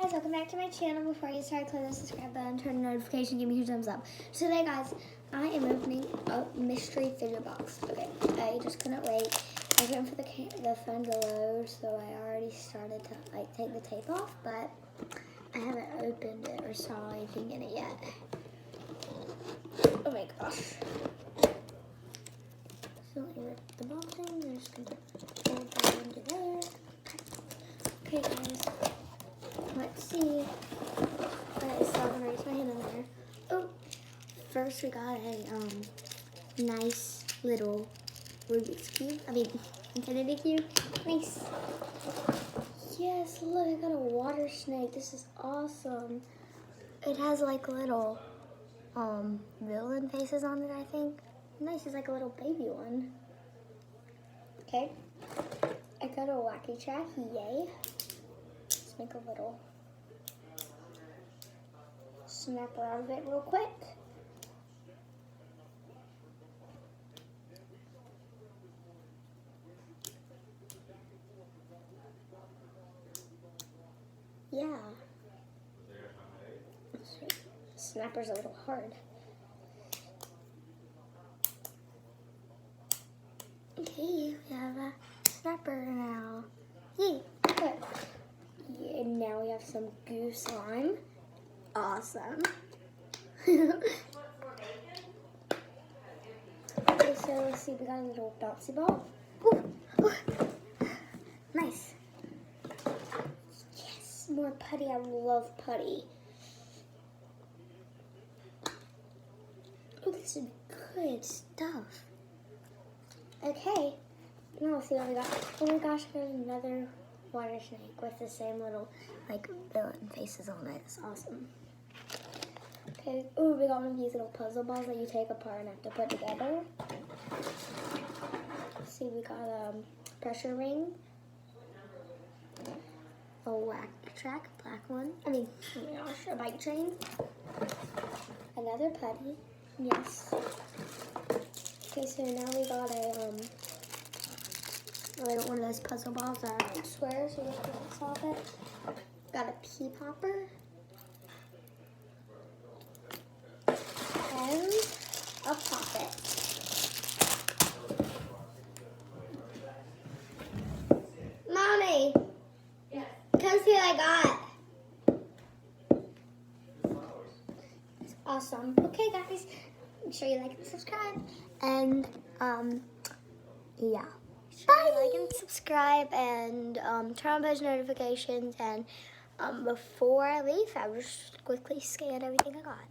Guys, welcome back to my channel. Before you start, click the subscribe button, turn the notification, give me a huge thumbs up. So today, guys, I am opening a mystery fidget box. Okay, I just couldn't wait. I was waiting for the phone to load, so I already started to take the tape off, but I haven't opened it or saw anything in it yet. Oh my gosh. So let me rip the boxing. I'm just gonna fold that into there. Okay, guys. Let's see. Alright, so I'm gonna raise my hand in there. Oh, first we got a nice little Rubik's Cube. Infinity Cube. Nice. Yes, look, I got a water snake. This is awesome. It has like little villain faces on it, I think. Nice, it's like a little baby one. Okay. I got a wacky track. Yay. Let's make a little snapper out of it real quick. Yeah. Snapper's a little hard. Okay, we have a snapper now. Yay, good. Yeah, and now we have some goo slime. Awesome. Okay, so let's see, we got a little bouncy ball. Ooh, ooh. Nice. Yes, more putty. I love putty. Oh, this is good stuff. Okay, now let's see what we got. Oh my gosh, I got another water snake with the same little, villain faces on it. It's awesome. Okay, oh, we got one of these little puzzle balls that you take apart and have to put together. Let's see, we got a pressure ring. A whack track, black one. Oh my gosh, a bike train. Another putty. Yes. Okay, so now we got one of those puzzle balls that are like squares, so you just put this off it. Got a pea popper. And a pocket. Mommy! Yes. Come see what I got. It's awesome. Okay, guys. Make sure you like and subscribe. And, yeah. Bye! Like and subscribe and turn on post notifications. And before I leave, I will just quickly scan everything I got.